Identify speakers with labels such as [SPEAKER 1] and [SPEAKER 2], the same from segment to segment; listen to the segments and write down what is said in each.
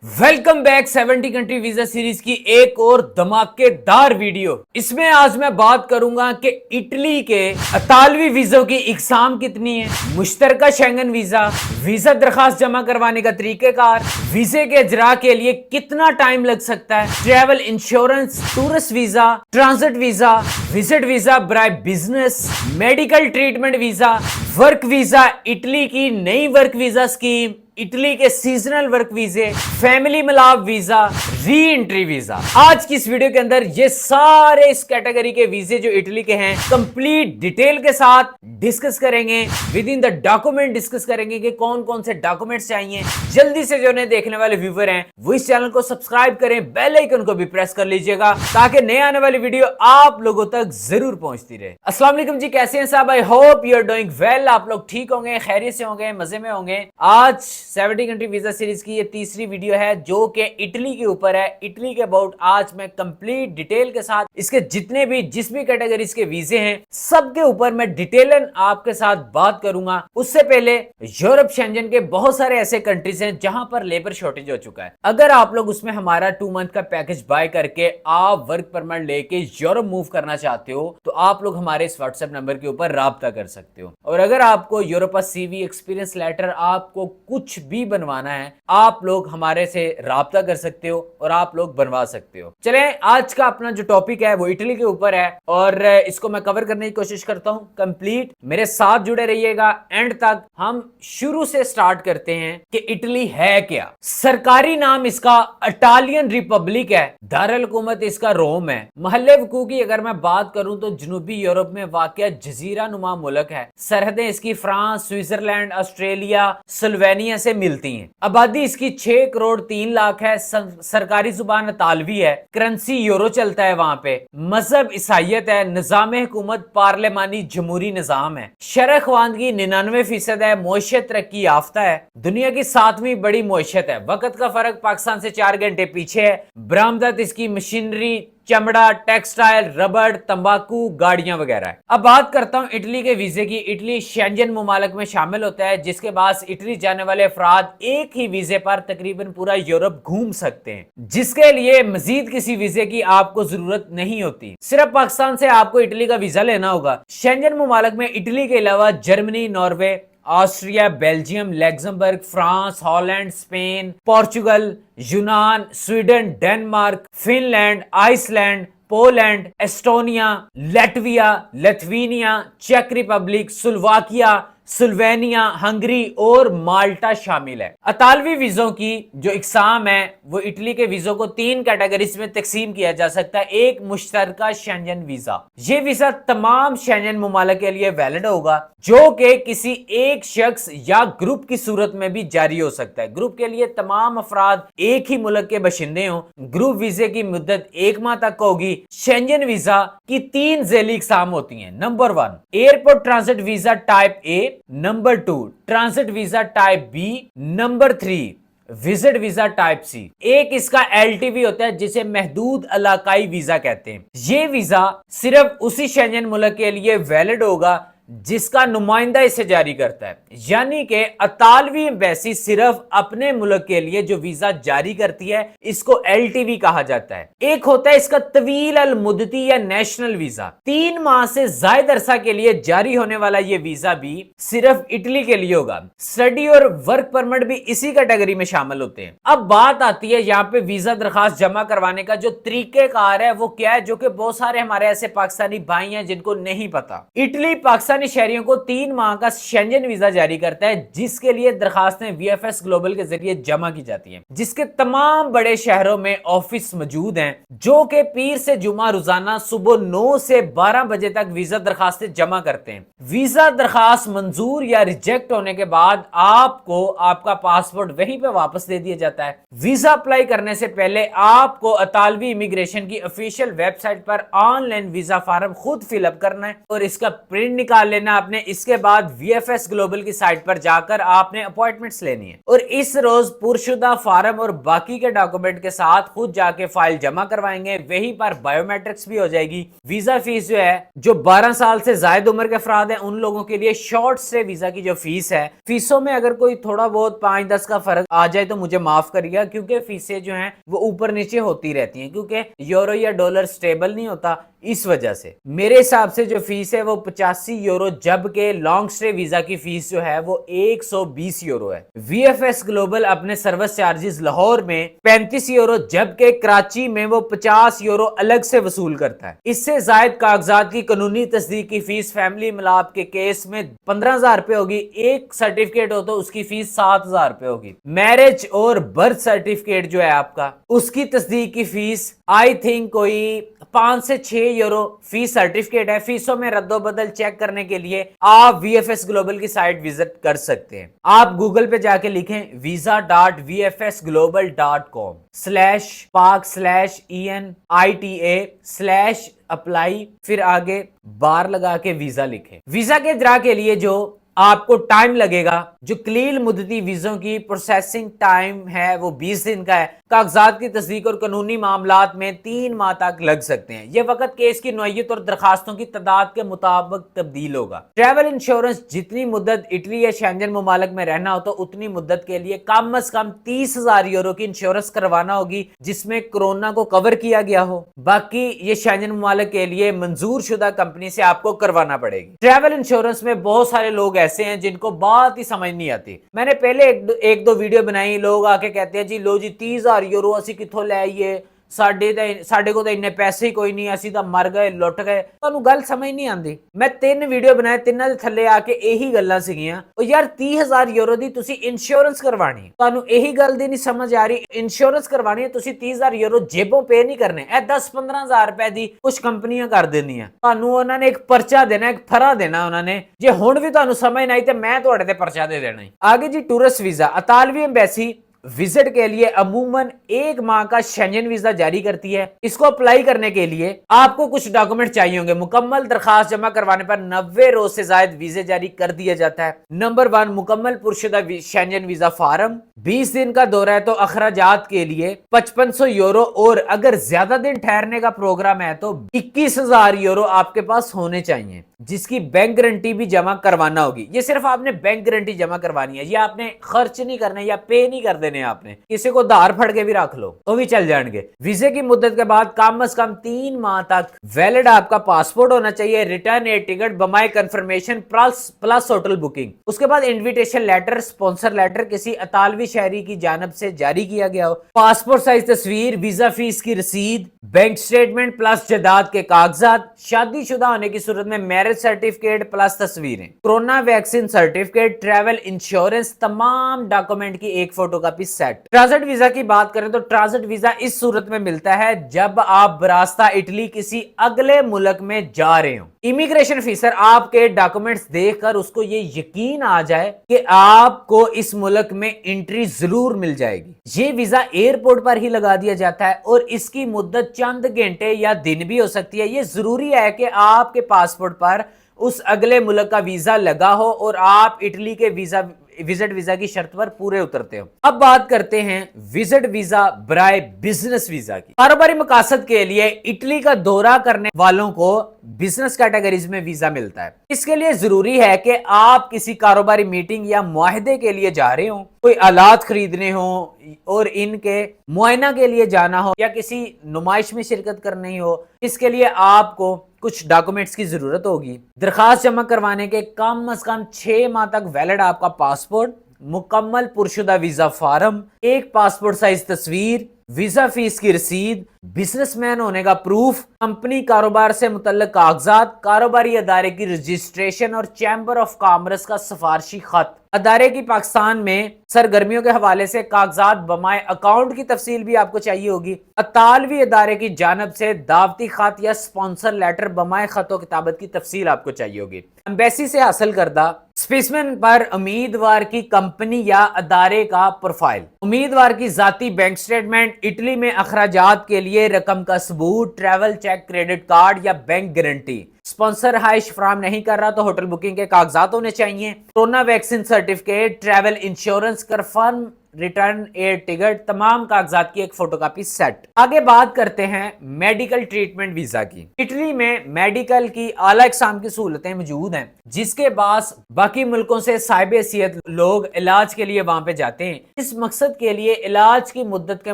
[SPEAKER 1] Welcome back 70 country visa series की एक और धमाकेदार वीडियो। इसमें आज मैं बात करूंगा कि इटली के इतालवी वीजों की इकसाम कितनी है, मुश्तरका शेंगन वीजा, वीजा दरखास्त जमा करवाने का तरीकेकार, वीजे के इजरा के लिए कितना टाइम लग सकता है, travel insurance, tourist visa, transit visa, visit visa बराए business, medical treatment visa, work visa, Italy की नई वर्क वीजा स्कीम, इटली के सीजनल वर्क वीजे, फैमिली मिलाप वीजा, री एंट्री वीजा। आज की इस वीडियो के अंदर ये सारे इस कैटेगरी के वीजे जो इटली के हैं कंप्लीट डिटेल के साथ डिस्कस करेंगे। With in the document discuss करेंगे कि कौन कौन से डॉक्यूमेंट्स चाहिए। जल्दी से जो नए देखने वाले व्यूवर हैं वो इस चैनल को सब्सक्राइब करें, बेल आइकन को भी प्रेस कर लीजिएगा ताकि नए आने वाली वीडियो आप लोगों तक जरूर पहुंचती रहे। अस्सलाम वालेकुम जी, कैसे हैं साहब? I hope you are doing well. आप लोग ठीक होंगे, खैरियत से होंगे, मजे में होंगे। आज 70 कंट्री वीजा सीरीज की ये तीसरी वीडियो है जो कि इटली के ऊपर है। इटली के अबाउट आज मैं कंप्लीट डिटेल के साथ इसके जितने भी जिस भी कैटेगरीज के वीजे हैं सबके ऊपर मैं डिटेलन आपके साथ बात करूंगा। उससे पहले यूरोप शेंजन के बहुत सारे ऐसे कंट्रीज हैं जहां पर लेबर शॉर्टेज हो चुका है। अगर आप लोग उसमें हमारा 2 मंथ का पैकेज बाय करके आप वर्क परमिट लेके यूरोप मूव करना चाहते हो तो आप लोग हमारे इस व्हाट्सएप नंबर के ऊपर राब्ता कर सकते हो। और अगर आपको यूरोप सीवी, एक्सपीरियंस लेटर, आपको कुछ भी बनवाना है आप लोग हमारे से राब्ता कर सकते हो और आप लोग बनवा सकते हो। चलें, आज का अपना जो टॉपिक है वो इटली के ऊपर है और इसको मैं कवर करने की कोशिश करता हूं। कंप्लीट मेरे साथ जुड़े रहिएगा एंड तक। हम शुरू से स्टार्ट करते हैं कि इटली है क्या। सरकारी नाम इसका इटालियन रिपब्लिक है, दारुल हुकूमत इसका रोम है। महल्ले वकू की अगर मैं बात करूं तो जनूबी यूरोप में वाक़या जजीरा नुमा मुल्क है। सरहदें इसकी फ्रांस, स्विट्जरलैंड, ऑस्ट्रेलिया, स्लोवेनिया से मिलती हैं। आबादी इसकी 6 करोड़ 3 लाख है। सरकारी जुबान इतालवी है। करेंसी यूरो चलता है वहां पे। मजहब ईसाईयत है। निजाम हुकूमत पार्लिमानी जमहूरी निजाम है। शरह ख्वानगी 99% है। मुआशरत तरक्की याफ्ता है। दुनिया की 7वीं बड़ी मुआशरत है। वक्त का फर्क पाकिस्तान से 4 घंटे पीछे है। बरामदत इसकी मशीनरी, चमड़ा, टेक्सटाइल, रबड़, तंबाकू, गाड़ियां वगैरह है। अब बात करता हूं इटली के वीजे की। इटली शेंजन मुमालिक में शामिल होता है जिसके बाद इटली जाने वाले अफराद एक ही वीजे पर तकरीबन पूरा यूरोप घूम सकते हैं, जिसके लिए मजीद किसी वीजे की आपको जरूरत नहीं होती। सिर्फ पाकिस्तान से आपको इटली का वीजा लेना होगा। शेंजन मुमालिक में इटली के अलावा Germany, Norway, Austria, Belgium, Luxembourg, France, Holland, Spain, Portugal, यूनान, Sweden, Denmark, Finland, Iceland, Poland, Estonia, Latvia, Lithuania, चेक रिपब्लिक, स्लोवाकिया, स्लोवेनिया, हंगरी और माल्टा शामिल है। इतालवी वीजों की जो इकसाम है वो इटली के वीजों को 3 कैटेगरीज में तकसीम किया जा सकता है। एक मुश्तरका शेंजन वीजा, ये वीजा तमाम शेंजन मुमालिक के लिए वैलिड होगा जो कि किसी एक शख्स या ग्रुप की सूरत में भी जारी हो सकता है। ग्रुप के लिए तमाम अफराद एक ही मुल्क के बशिंदे हों। ग्रुप वीजे की मुद्दत 1 माह तक होगी। शेंजन वीजा की 3 ज़ैली इकसाम होती हैं। Number 1 airport transit visa type A, number 2 transit visa type B, number 3 visit visa type C. एक इसका एलटीवी होता है जिसे महदूद इलाकाई वीजा कहते हैं। ये वीजा सिर्फ उसी शेंजन मुल्क के लिए वैलिड होगा जिसका नुमाइंदा इसे जारी करता है, यानी कि इतालवी एम्बेसी सिर्फ अपने मुल्क के लिए जो वीजा जारी करती है इसको एलटीवी कहा जाता है। एक होता है इसका तवील अल मुद्दती या नेशनल वीजा, 3 माह से ज्यादा अरसा के लिए जारी होने वाला ये वीजा भी सिर्फ इटली के लिए होगा। स्टडी और वर्क परमिट भी इसी कैटेगरी में शामिल होते हैं। अब बात आती है यहाँ पे वीजा दरखास्त जमा करवाने का जो तरीकेकार है वो क्या है, जो कि बहुत सारे हमारे ऐसे पाकिस्तानी भाई हैं जिनको नहीं पता। इटली पाकिस्तान शहरियों को 3 माह का शेंजन वीजा जारी करता है जिसके लिए दरखास्तें वीएफएस ग्लोबल के जरिए जमा की जाती हैं, जिसके तमाम बड़े शहरों में ऑफिस मौजूद हैं जो कि पीर से जुमा रोजाना सुबह 9 से 12 बजे तक वीजा दरखास्तें जमा करते हैं। वीजा दरखास्त मंजूर या रिजेक्ट होने के बाद आपको आपका पासपोर्ट वहीं पे वापस दे दिया जाता है। वीजा अप्लाई करने से पहले आपको इतालवी इमिग्रेशन की ऑफिशियल वेबसाइट पर ऑनलाइन वीजा फॉर्म खुद फिलअप करना है और इसका प्रिंट निकाल लेना आपने, इसके बाद VFS ग्लोबल की साइट पर जाकर आपने अपॉइंटमेंट्स लेनी है और इस रोज पुरशुदा फार्म और बाकी के डॉक्यूमेंट के साथ खुद जाके फाइल जमा करवाएंगे। वहीं पर बायोमेट्रिक्स भी हो जाएगी। वीजा फीस जो है, जो 12 साल से ज्यादा उम्र के अफराद हैं उन लोगों के लिए शॉर्ट स्टे वीजा की जो फीस है, फीसों में अगर कोई थोड़ा बहुत 5-10 का फर्क आ जाए तो मुझे माफ करिएगा, क्योंकि फीसें जो हैं वो ऊपर नीचे होती रहती हैं, क्योंकि यूरो या डॉलर स्टेबल नहीं होता। इस वजह से मेरे हिसाब से जो फीस है वो 85 यूरो, जबकि लॉन्ग स्टे वीजा की फीस जो है वो 120 यूरो है। VFS ग्लोबल अपने सर्विस चार्जेस लाहौर में 35 यूरो, जबकि कराची में वो 50 यूरो अलग से वसूल करता है। इससे जायद कागजात की कानूनी तस्दीक की फीस फैमिली मिलाप के केस में 15,000 रुपए होगी। एक सर्टिफिकेट हो तो उसकी फीस 7,000 रुपए होगी। मैरिज और बर्थ सर्टिफिकेट जो है आपका, उसकी तस्दीक की फीस आई थिंक कोई 5 से 6 यूरो फीस सर्टिफिकेट है। फीसों में रद्दोबदल चेक करने के लिए आप VFS ग्लोबल की साइट विजिट कर सकते हैं। आप गूगल पे जाके लिखें visa.vfsglobal.com/park/enita/apply, फिर आगे बार लगा के वीजा लिखें। वीजा के इजरा के लिए जो आपको टाइम लगेगा, जो कलील मुद्दती वीजों की प्रोसेसिंग टाइम है वो 20 दिन का है। कागजात की तस्दीक और कानूनी मामलात में 3 माह तक लग सकते हैं। यह वक्त केस की नौयत और दरखास्तों की तादाद के मुताबिक तब्दील होगा। ट्रैवल इंश्योरेंस, जितनी मुद्दत इटली या शेंजन मुमालिक में रहना हो तो उतनी मुद्दत के लिए कम अज कम 30,000 यूरो की इंश्योरेंस करवाना होगी, जिसमें कोरोना को कवर किया गया हो। बाकी ये शेंजन मुमालिक के लिए मंजूर शुदा कंपनी से आपको करवाना पड़ेगी। ट्रैवल इंश्योरेंस में बहुत सारे लोग ऐसे हैं जिनको बात ही समझ नहीं आती। मैंने पहले एक दो वीडियो बनाई, लोग आके कहते हैं जी लो जी 30,000 यूरो ਅਸੀਂ ਕਿੱਥੋਂ ਲੈ ਆਈਏ, ਸਾਡੇ ਕੋਲ ਤਾਂ ਇੰਨੇ ਪੈਸੇ ਹੀ ਕੋਈ ਨਹੀਂ, ਅਸੀਂ ਤਾਂ ਮਰ ਗਏ, ਲੁੱਟ ਗਏ। ਤੁਹਾਨੂੰ ਗੱਲ ਸਮਝ ਨਹੀਂ ਆਉਂਦੀ। ਮੈਂ 3 ਵੀਡੀਓ ਬਣਾਏ, ਤਿੰਨਾਂ ਦੇ ਥੱਲੇ ਆ ਕੇ ਇਹੀ ਗੱਲਾਂ ਸੀਗੀਆਂ, ਉਹ ਯਾਰ 30,000 ਯੂਰੋ ਦੀ ਤੁਸੀਂ ਇੰਸ਼ੋਰੈਂਸ ਕਰਵਾਣੀ ਹੈ, ਤੁਹਾਨੂੰ ਇਹੀ ਗੱਲ ਦੀ ਨਹੀਂ ਸਮਝ ਆ ਰਹੀ। ਇੰਸ਼ੋਰੈਂਸ ਕਰਵਾਣੀ ਹੈ, ਤੁਸੀਂ 30,000 ਯੂਰੋ ਜੇਬੋਂ ਪੇ ਨਹੀਂ ਕਰਨੇ। ਇਹ 10-15,000 ਰੁਪਏ ਦੀ ਕੁਝ ਕੰਪਨੀਆਂ ਕਰ ਦਿੰਦੀਆਂ। ਤੁਹਾਨੂੰ ਉਹਨਾਂ ਨੇ ਇੱਕ ਪਰਚਾ ਦੇਣਾ, ਇੱਕ ਫਰਾ ਦੇਣਾ ਉਹਨਾਂ ਨੇ। ਜੇ ਹੁਣ ਵੀ ਤੁਹਾਨੂੰ ਸਮਝ ਨਹੀਂ ਆਈ ਤੇ ਮੈਂ ਤੁਹਾਡੇ ਤੇ ਪਰਚਾ ਦੇ ਦੇਣਾ ਹੈ। आगे जी टूरिस्ट वीजा, अतालवी एम्बेसी विजिट के लिए अमूमन 1 माह का शेंजन वीजा जारी करती है। इसको अप्लाई करने के लिए आपको कुछ डॉक्यूमेंट चाहिए होंगे। मुकम्मल दरखास्त जमा करवाने पर 90 रोज से ज्यादा वीजे जारी कर दिया जाता है। नंबर 1, मुकम्मल पुरशुदा शेंजन वीजा फार्म। 20 दिन का दौरा है तो अखराजात के लिए 5500 यूरो, और अगर ज्यादा दिन ठहरने का प्रोग्राम है तो 21,000 यूरो आपके पास होने चाहिए, जिसकी बैंक गारंटी भी जमा करवाना होगी। ये सिर्फ आपने बैंक गारंटी जमा करवानी है, ये आपने खर्च नहीं करने या पे नहीं कर देने। आपने किसी को धार फड़ के भी रख लो तो भी चल जाएंगे। वीजे की मुद्दत के बाद कम से कम 3 माह तक वैलिड आपका पासपोर्ट होना चाहिए। रिटर्न एयर टिकट बमाई कंफर्मेशन प्लस होटल बुकिंग। उसके बाद इन्विटेशन लेटर, स्पॉन्सर लेटर किसी अतालवी शहरी की जानब से जारी किया गया हो। पासपोर्ट साइज तस्वीर, वीजा फीस की रसीद, बैंक स्टेटमेंट प्लस जायदाद के कागजात, शादीशुदा होने की सूरत में मैरिज सर्टिफिकेट प्लस तस्वीरें, corona vaccine certificate, travel insurance, तमाम डॉक्यूमेंट की एक फोटोकॉपी सेट। ट्रांजिट वीजा की बात करें तो ट्रांजिट वीजा इस सूरत में मिलता है जब आप बरास्ता इटली किसी अगले मुल्क में जा रहे हो। इमिग्रेशन ऑफिसर आपके डॉक्यूमेंट्स देखकर उसको ये यकीन आ जाए कि आपको इस मुल्क में एंट्री जरूर मिल जाएगी। ये वीजा एयरपोर्ट पर ही लगा दिया जाता है और इसकी मुद्दत चंद घंटे या दिन भी हो सकती है। ये जरूरी है कि आपके पासपोर्ट पर उस अगले मुल्क का वीजा लगा हो और आप इटली के विजिट वीजा की शर्त पर पूरे उतरते हो। अब बात करते हैं विजिट वीजा बराए बिजनेस वीजा की। कारोबारी मकासद के लिए इटली का दौरा करने वालों को बिजनेस कैटेगरीज में वीजा मिलता है। इसके लिए जरूरी है कि आप किसी कारोबारी मीटिंग या मुआहदे के लिए जा रहे हो, कोई आलात खरीदने हो और इनके मुआयना के लिए जाना हो, या किसी नुमाइश में शिरकत करनी हो। इसके लिए आपको कुछ डॉक्यूमेंट्स की जरूरत होगी। दरखास्त जमा करवाने के कम से कम 6 माह तक वैलिड आपका पासपोर्ट, मुकम्मल पुरशुदा वीजा फार्म, एक पासपोर्ट साइज तस्वीर, वीजा फीस की रसीद, बिजनेसमैन होने का प्रूफ, कंपनी कारोबार से मुतल्लिक कागजात, कारोबारी अदारे की रजिस्ट्रेशन और चैम्बर ऑफ कॉमर्स का सिफारशी खत, अदारे की पाकिस्तान में सरगर्मियों के हवाले से कागजात बमाए अकाउंट की तफसील भी आपको चाहिए होगी। अतालवी अदारे की जानब से दावती खत या स्पॉन्सर लेटर बमाए खतो किताबत की तफसील आपको चाहिए होगी। एम्बेसी से हासिल करदा स्पेसिमेन पर उम्मीदवार की कंपनी या अदारे का प्रोफाइल, उम्मीदवार की जाती बैंक स्टेटमेंट, इटली में अखराजात के लिए रकम का सबूत, ट्रैवल चेक, क्रेडिट कार्ड या बैंक गारंटी, स्पॉन्सर रहाइश फराहम नहीं कर रहा तो होटल बुकिंग के कागजात होने चाहिए, corona vaccine certificate, travel insurance, confirm return air ticket, तमाम कागजात की एक फोटोकॉपी सेट। आगे बात करते हैं मेडिकल ट्रीटमेंट वीजा की। इटली में मेडिकल की आला इकसाम की सहूलतें मौजूद हैं, जिसके बाद बाकी मुल्कों से साहिब हैसियत लोग इलाज के लिए वहां पे जाते हैं। इस मकसद के लिए इलाज की मुद्दत के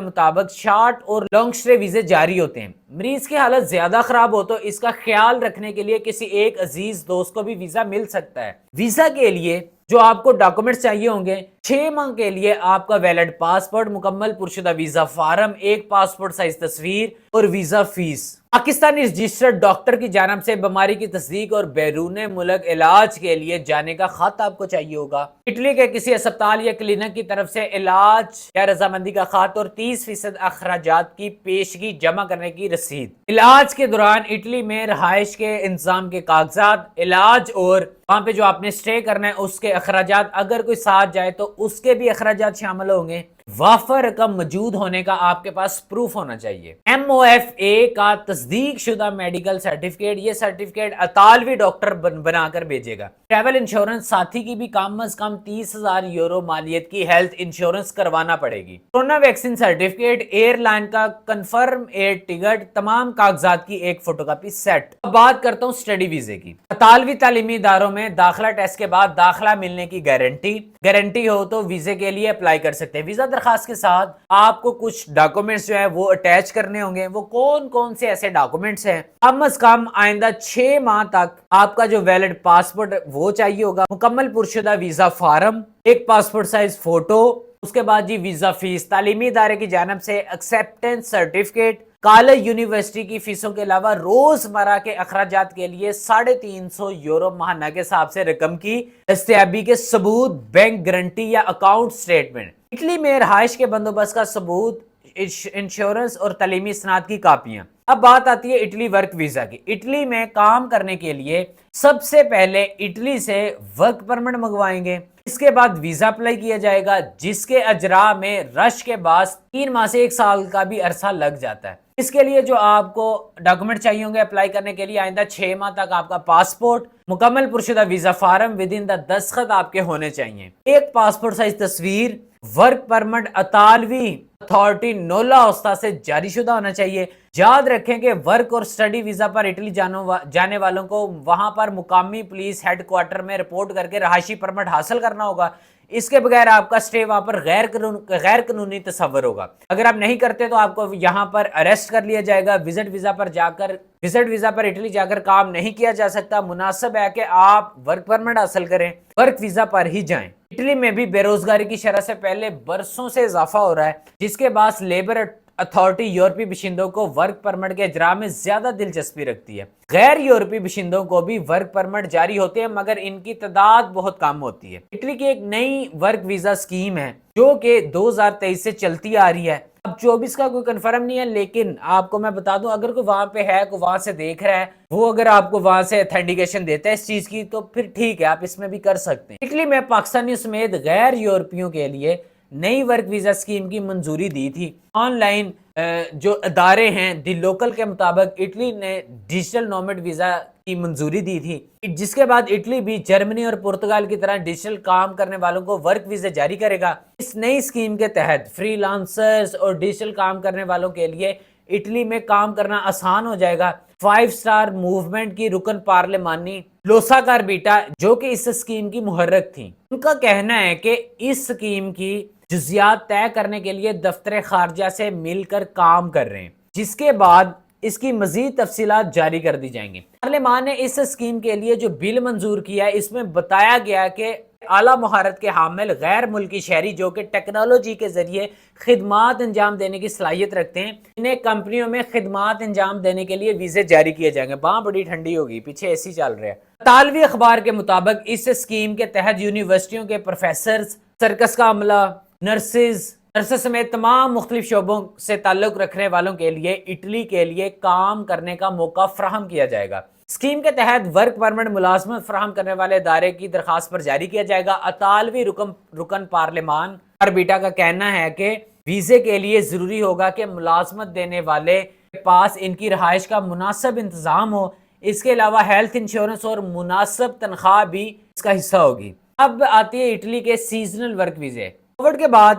[SPEAKER 1] मुताबिक शॉर्ट और लॉन्ग स्टे वीजे जारी होते हैं। मरीज की हालत ज्यादा खराब हो तो इसका ख्याल रखने के लिए किसी एक अजीज दोस्त को भी वीजा मिल सकता है। वीजा के लिए जो आपको डॉक्यूमेंट्स चाहिए होंगे, 6 माह के लिए आपका वैलिड पासपोर्ट, मुकम्मल पुरशुदा वीजा फार्म, एक पासपोर्ट साइज तस्वीर और visa fees. Pakistani registered doctor की जानब से बीमारी की तस्दीक और बैरून मुल्क इलाज के लिए जाने का खत आपको चाहिए होगा। इटली के किसी अस्पताल या क्लिनिक की तरफ से इलाज या रजामंदी का खत और 30% अखराजात की पेशगी जमा करने की रसीद। इलाज के दौरान इटली में रहाइश के इंतजाम के कागजात, इलाज और वहां पे जो आपने स्टे करना है उसके अखराजात, अगर कोई साथ जाए तो उसके भी अखराजात शामिल होंगे। वाफा रकम मौजूद होने का आपके पास प्रूफ होना चाहिए। MOFA का तस्दीक शुदा मेडिकल सर्टिफिकेट, ये सर्टिफिकेट अतालवी डॉक्टर बनाकर भेजेगा। ट्रैवल इंश्योरेंस, साथी की भी कम अज कम 30,000 यूरो मालियत की हेल्थ इंश्योरेंस करवाना पड़ेगी। कोरोना वैक्सीन सर्टिफिकेट, एयरलाइन का कंफर्म एयर टिकट, तमाम कागजात की एक फोटोकॉपी सेट। अब बात करता हूँ स्टडी वीजे की। अतालवी तालीमी इदारों में दाखिला टेस्ट के बाद दाखिला मिलने की गारंटी हो तो वीजे के लिए अप्लाई कर सकते हैं। वीजा दरखास्त के साथ आपको कुछ डॉक्यूमेंट्स जो है वो अटैच करने होंगे। वो कौन कौन से ऐसे डॉक्यूमेंट्स हैं? कम अज कम आइंदा 6 माह तक आपका जो वैलिड पासपोर्ट वो चाहिए होगा, मुकम्मल पुरशुदा वीजा फार्म, एक पासपोर्ट साइज फोटो, उसके बाद जी वीजा फीस, तालीमी इदारे की जानब से एक्सेप्टेंस सर्टिफिकेट, कॉलेज यूनिवर्सिटी की फीसों के अलावा रोजमर्रा के अखराजात के लिए 350 यूरो माहाना के हिसाब से रकम की दस्तयाबी के सबूत, बैंक गारंटी या अकाउंट स्टेटमेंट। इटली में रहाइश के बंदोबस्त का सबूत, इंश्योरेंस और तालीमी सनात की कापियां। अब बात आती है इटली वर्क वीजा की। इटली में काम करने के लिए सबसे पहले इटली से वर्क परमिट मंगवाएंगे, इसके बाद वीजा अप्लाई किया जाएगा, जिसके अजरा में रश के बाद 3 माह से 1 साल का भी अरसा लग जाता है। इसके लिए जो आपको डॉक्यूमेंट चाहिए होंगे अप्लाई करने के लिए, आइंदा 6 माह तक आपका पासपोर्ट, मुकम्मल पुरशुदा visa form with in the दस्तखत आपके होने चाहिए, एक पासपोर्ट साइज तस्वीर, वर्क परमिट अतालवी अथॉरिटी नोला ओस्ता से जारी शुदा होना चाहिए। याद रखें कि वर्क और स्टडी वीजा पर इटली जाने वालों को वहां पर मुकामी पुलिस हेडक्वार्टर में रिपोर्ट करके रहायशी परमिट हासिल करना होगा। इसके बगैर आपका स्टे वहां पर गैर कानूनी तस्वर होगा। अगर आप नहीं करते तो आपको यहाँ पर अरेस्ट कर लिया जाएगा। विजिट वीजा पर इटली जाकर काम नहीं किया जा सकता। मुनासिब है कि आप वर्क परमिट हासिल करें, वर्क वीजा पर ही जाएं। इटली में भी बेरोजगारी की शरह से पहले बरसों से इजाफा हो रहा है, जिसके बाद लेबर अथॉरिटी यूरोपीय बशिंदों को वर्क परमिट के इजरा में ज्यादा दिलचस्पी रखती है। गैर यूरोपीय बशिंदों को भी वर्क परमिट जारी होते हैं, मगर इनकी तादाद बहुत कम होती है। इटली की एक नई वर्क वीजा स्कीम है जो कि 2023 से चलती आ रही है। अब 24 का कोई कंफर्म नहीं है, लेकिन आपको मैं बता दूं, अगर कोई वहां पे है, कोई वहां से देख रहा है, वो अगर आपको वहां से ऑथेंटिकेशन देता है इस चीज की, तो फिर ठीक है, आप इसमें भी कर सकते हैं। इटली में पाकिस्तानी समेत गैर यूरोपियों के लिए नई वर्क वीजा स्कीम की मंजूरी दी थी। ऑनलाइन जो अदारे हैं दी लोकल के मुताबिक इटली ने डिजिटल नोमैड वीजा की मंजूरी दी थी, जिसके बाद इटली भी जर्मनी और पुर्तगाल की तरह डिजिटल काम करने वालों को वर्क वीजा जारी करेगा। इस नई स्कीम के तहत फ्रीलांसर्स और डिजिटल काम करने वालों के लिए इटली में काम करना आसान हो जाएगा। 5 स्टार मूवमेंट की रुकन पार्लिमानी लोसा कारबीटा, जो कि इस स्कीम की मुहर्रक थी, उनका कहना है कि इस स्कीम की जुजियात तय करने के लिए दफ्तर खारजा से मिलकर काम कर रहे हैं, जिसके बाद इसकी मजीद तफसीलात जारी कर दी जाएंगी। पार्लियामान ने इस स्कीम के लिए जो बिल मंजूर किया है, इसमें बताया गया कि आला महारत के हामिल गैर मुल्की शहरी जो कि टेक्नोलॉजी के जरिए खिदमात अंजाम देने की सलाहियत रखते हैं, इन्हें कंपनियों में खिदमात अंजाम देने के लिए वीजे जारी किए जाएंगे। वहां बड़ी ठंडी होगी, पीछे एसी चल रहा है। तालवी अखबार के मुताबिक इस स्कीम के तहत यूनिवर्सिटियों के प्रोफेसर, सर्कस का अमला, नर्सेज समेत तमाम मुख्तलिफ शोबों से ताल्लुक रखने वालों के लिए इटली के लिए काम करने का मौका फराहम किया जाएगा। स्कीम के तहत वर्क परमिट मुलाजमत फराहम करने वाले इदारे की दरखास्त पर जारी किया जाएगा। अतालवी रुकन पार्लियामान कारबीटा का कहना है कि वीजे के लिए जरूरी होगा कि मुलाजमत देने वाले के पास इनकी रहाइश का मुनासिब इंतजाम हो। اس کے علاوہ ہیلتھ انشورنس اور مناسب تنخواہ بھی اس کا حصہ ہوگی۔ اب آتی ہے اٹلی کے سیزنل ورک ویزے۔ کووڈ کے بعد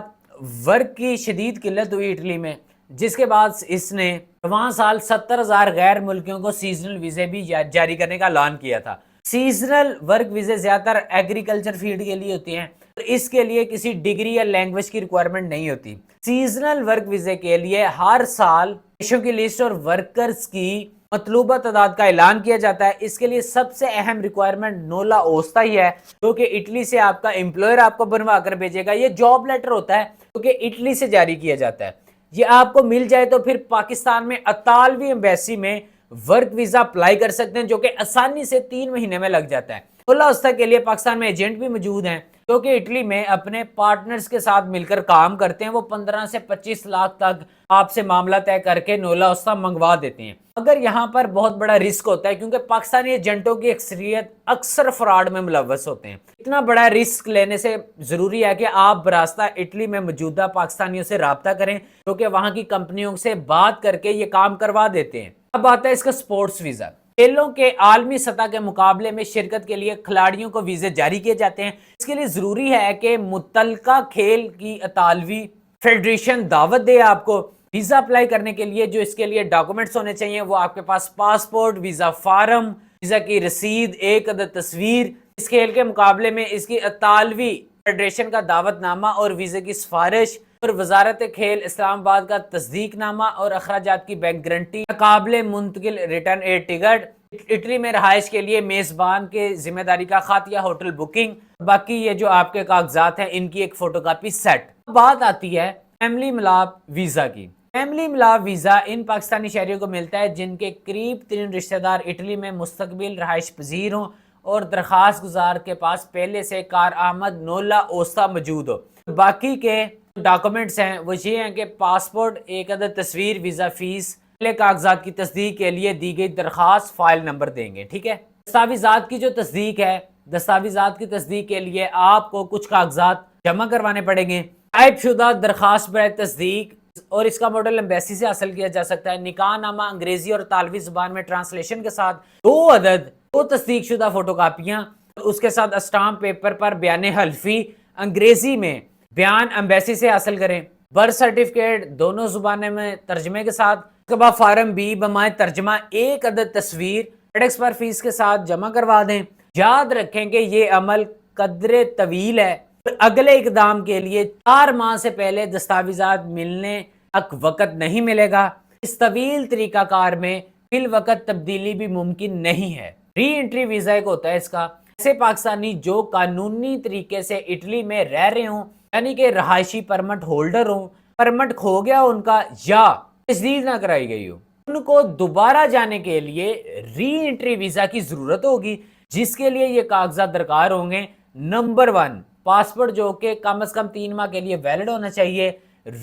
[SPEAKER 1] ورک کی شدید قلت ہوئی اٹلی میں، جس کے بعد اس نے رواں سال 70,000 غیر ملکیوں کو سیزنل ویزے بھی جاری کرنے کا اعلان کیا تھا۔ سیزنل ورک ویزے زیادہ تر ایگریکلچر فیلڈ کے لیے ہوتی ہیں، اس کے لیے کسی ڈگری یا لینگویج کی ریکوائرمنٹ نہیں ہوتی۔ سیزنل ورک ویزے کے لیے ہر سال پیشوں کی لسٹ اور ورکرز کی مطلوبہ تعداد کا اعلان کیا جاتا ہے۔ اس کے لیے سب سے اہم ریکوائرمنٹ نولا اوستا ہی ہے، کیونکہ اٹلی سے آپ کا امپلائر آپ کو بنوا کر بھیجے گا۔ یہ جاب لیٹر ہوتا ہے کیونکہ اٹلی سے جاری کیا جاتا ہے۔ یہ آپ کو مل جائے تو پھر پاکستان میں اطالوی ایمبیسی میں ورک ویزا اپلائی کر سکتے ہیں، جو کہ آسانی سے 3 مہینے میں لگ جاتا ہے۔ نولا اوستا کے لیے پاکستان میں ایجنٹ بھی موجود ہیں، کیونکہ اٹلی میں اپنے پارٹنرز کے ساتھ مل کر کام کرتے ہیں۔ وہ 15 سے 25 لاکھ تک آپ سے معاملہ طے کر کے نولا اوستا منگوا دیتے ہیں۔ اگر یہاں پر بہت بڑا رسک ہوتا ہے، کیونکہ پاکستانی ایجنٹوں کی اکثریت اکثر فراڈ میں ملوث ہوتے ہیں۔ اتنا بڑا رسک لینے سے ضروری ہے کہ آپ براستہ اٹلی میں موجودہ پاکستانیوں سے رابطہ کریں، کیونکہ وہاں کی کمپنیوں سے بات کر کے یہ کام کروا دیتے ہیں۔ اب آتا ہے اس کا سپورٹس ویزا۔ کھیلوں کے عالمی سطح کے مقابلے میں شرکت کے لیے کھلاڑیوں کو ویزے جاری کیے جاتے ہیں۔ اس کے لیے ضروری ہے کہ متعلقہ کھیل کی اطالوی فیڈریشن دعوت دے آپ کو۔ ویزا اپلائی کرنے کے لیے جو اس کے لیے ڈاکومنٹس ہونے چاہیے، وہ آپ کے پاس پاسپورٹ، ویزا فارم، ویزا کی رسید، ایک عدد تصویر، اس کھیل کے مقابلے میں اس کی اطالوی فیڈریشن کا دعوت نامہ اور ویزے کی سفارش، اور وزارت کھیل اسلام آباد کا تصدیق نامہ اور اخراجات کی بینک گارنٹی، قابل منتقل ریٹرن ایئر ٹکٹ، اٹلی میں رہائش کے لیے میزبان کے ذمہ داری کا خط یا ہوٹل بکنگ، باقی یہ جو آپ کے کاغذات ہیں ان کی ایک فوٹو کاپی سیٹ۔ بات آتی ہے فیملی ملاپ ویزا کی۔ فیملی ملاپ ویزا ان پاکستانی شہریوں کو ملتا ہے جن کے قریب ترین رشتہ دار اٹلی میں مستقبل رہائش پذیر ہوں اور درخواست گزار کے پاس پہلے سے کارآمد نولا اوستا موجود ہو۔ باقی کے ڈاکومنٹس ہیں وہ یہ ہیں کہ پاسپورٹ، ایک عدد تصویر، ویزا فیس، پہلے کاغذات کی تصدیق کے لیے دی گئی درخواست، فائل نمبر دیں گے، ٹھیک ہے۔ دستاویزات کی جو تصدیق ہے، دستاویزات کی تصدیق کے لیے آپ کو کچھ کاغذات جمع کروانے پڑیں گے۔ ٹائپ شدہ درخواست برائے تصدیق، اور اس کا ماڈل ایمبیسی سے حاصل کیا جا سکتا ہے۔ نکاح نامہ انگریزی اور اطالوی زبان میں ٹرانسلیشن کے ساتھ 2 تصدیق شدہ فوٹو کاپیاں، اس کے ساتھ اسٹامپ پیپر پر بیان حلفی انگریزی میں بیان ایمبیسی سے حاصل کریں۔ برتھ سرٹیفکیٹ دونوں زبانوں میں ترجمے کے ساتھ۔ اس کے بعد فارم بی بمائے ترجمہ ایک عدد تصویر فیڈیکس پر فیس کے ساتھ جمع کروا دیں۔ یاد رکھیں کہ یہ عمل قدر طویل ہے، اگلے اقدام کے لیے 4 ماہ سے پہلے دستاویزات ملنے تک وقت نہیں ملے گا۔ اس طویل طریقہ کار میں فی الوقت تبدیلی بھی ممکن نہیں ہے۔ ری انٹری ویزا ایک ہوتا ہے اس کا، ایسے پاکستانی جو قانونی طریقے سے اٹلی میں رہ رہے ہوں، یعنی کہ رہائشی پرمٹ ہولڈر ہوں، پرمٹ کھو گیا ان کا یا تجدید نہ کرائی گئی ہو، ان کو دوبارہ جانے کے لیے ری انٹری ویزا کی ضرورت ہوگی، جس کے لیے یہ کاغذات درکار ہوں گے۔ نمبر 1، پاسپورٹ جو کہ کم از کم 3 ماہ کے لیے ویلڈ ہونا چاہیے۔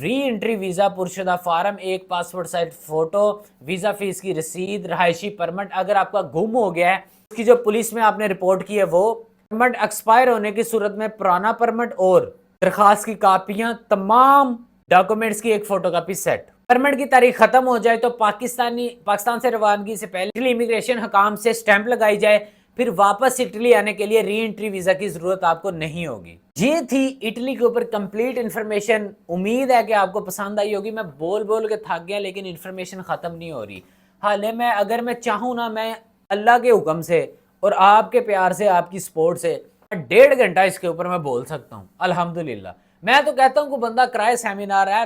[SPEAKER 1] ری انٹری ویزا پرشدہ فارم، ایک passport size photo, visa fee کی رسید، رہائشی پرمٹ اگر آپ کا گم ہو گیا ہے، اس کی جو پولیس میں آپ نے رپورٹ کی ہے، وہ پرمٹ ایکسپائر ہونے کی صورت میں پرانا پرمٹ اور درخواست کی کاپیاں، تمام ڈاکومنٹس کی ایک فوٹو کاپی سیٹ۔ پرمٹ کی تاریخ ختم ہو جائے تو پاکستان سے روانگی سے پہلے اٹلی امیگریشن حکام سے سٹیمپ لگائی جائے، پھر واپس اٹلی آنے کے لیے ری انٹری ویزا کی ضرورت آپ کو نہیں ہوگی۔ یہ تھی اٹلی کے اوپر کمپلیٹ انفارمیشن۔ امید ہے کہ آپ کو پسند آئی ہوگی۔ میں بول کے تھک گیا، لیکن انفارمیشن ختم نہیں ہو رہی۔ حالے میں اگر میں چاہوں نا، میں اللہ کے حکم سے اور آپ کے پیار سے، آپ کی سپورٹ سے 1.5 گھنٹہ اس کے اوپر میں بول سکتا ہوں الحمدللہ۔ میں تو کہتا ہوں کہ بندہ کرائے سیمینار ہے،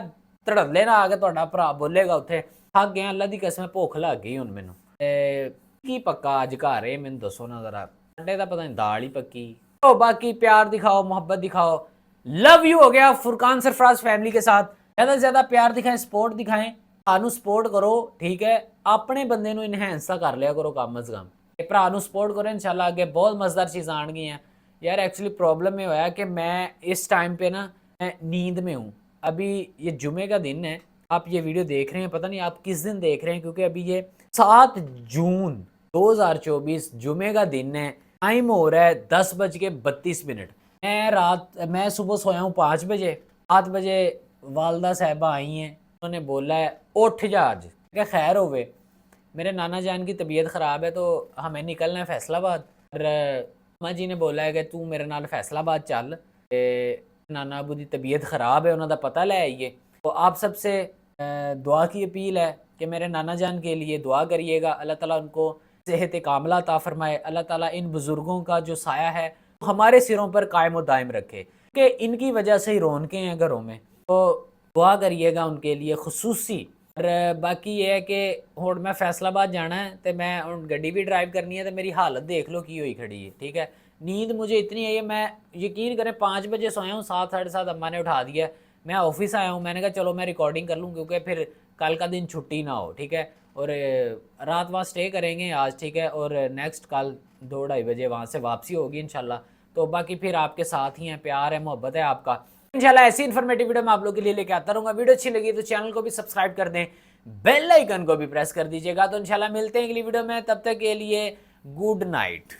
[SPEAKER 1] تڑ لینا آگے تھوڑا بھرا بولے گا اتنے تھک گیا، اللہ دی قسم بھوک لگ گئی ہوں مینوں کی پکا اج گھر ہے، مینوں دسو نا ذرا، سنڈے دا پتہ نہیں دال ہی پکی۔ تو باقی پیار دکھاؤ، محبت دکھاؤ، لو یو ہو گیا فرقان سرفراز فیملی کے ساتھ۔ زیادہ سے زیادہ پیار دکھائیں، سپورٹ دکھائیں، سانو سپورٹ کرو، ٹھیک ہے؟ اپنے بندے نو انہینس کر لیا کرو کم از کم، بھرا نو سپورٹ کرو، انشاءاللہ آگے بہت مزدار چیز آن گئی ہیں۔ یار ایکچولی پرابلم یہ ہوا ہے کہ میں اس ٹائم پہ نا میں نیند میں ہوں۔ ابھی یہ جمعے کا دن ہے، آپ یہ ویڈیو دیکھ رہے ہیں، پتہ نہیں آپ کس دن دیکھ رہے ہیں، کیونکہ ابھی یہ 7 جون 2024 جمعے کا دن ہے۔ ٹائم ہو رہا ہے 10:32۔ میں صبح سویا ہوں 5 بجے، 8 بجے والدہ صاحبہ آئی ہیں، انہوں نے بولا ہے اٹھ جا آج کہ خیر ہوئے۔ میرے نانا جان کی طبیعت خراب ہے تو ہمیں نکلنا ہے فیصل آباد، اور ماں جی نے بولا ہے کہ تو میرے نال فیصل آباد چل، نانا ابو دی طبیعت خراب ہے، انہوں دا پتہ لے آئیے۔ تو آپ سب سے دعا کی اپیل ہے کہ میرے نانا جان کے لیے دعا کریے گا، اللہ تعالیٰ ان کو صحت کاملہ عطا فرمائے، اللہ تعالیٰ ان بزرگوں کا جو سایہ ہے ہمارے سروں پر قائم و دائم رکھے، کہ ان کی وجہ سے ہی رونقیں ہیں گھروں میں، تو دعا کریے گا ان کے لیے خصوصی۔ اور باقی یہ ہے کہ ہوں میں فیصل آباد جانا ہے تو میں گڈی بھی ڈرائیو کرنی ہے، تو میری حالت دیکھ لو کی ہوئی کھڑی ہے، ٹھیک ہے۔ نیند مجھے اتنی ہے، میں یقین کریں 5 بجے سویا ہوں، 7 ساڑھے 7 اماں نے اٹھا دیا ہے، میں آفس آیا ہوں، میں نے کہا چلو میں ریکارڈنگ کر لوں کیونکہ پھر کل کا دن چھٹی نہ ہو، ٹھیک ہے، اور رات وہاں سٹے کریں گے آج، ٹھیک ہے، اور نیکسٹ کل 2-2:30 بجے وہاں سے واپسی ہوگی انشاءاللہ۔ تو باقی پھر آپ کے ساتھ ہی ہیں، پیار ہے، محبت ہے آپ کا انشاءاللہ۔ ایسی انفارمیٹیو ویڈیو میں آپ لوگوں کے لیے لے کے آتا رہوں گا۔ ویڈیو اچھی لگی تو چینل کو بھی سبسکرائب کر دیں، بیل آئیکن کو بھی پریس کر دیجیے گا۔ تو انشاءاللہ ملتے ہیں اگلی ویڈیو میں، تب تک کے لیے گڈ نائٹ۔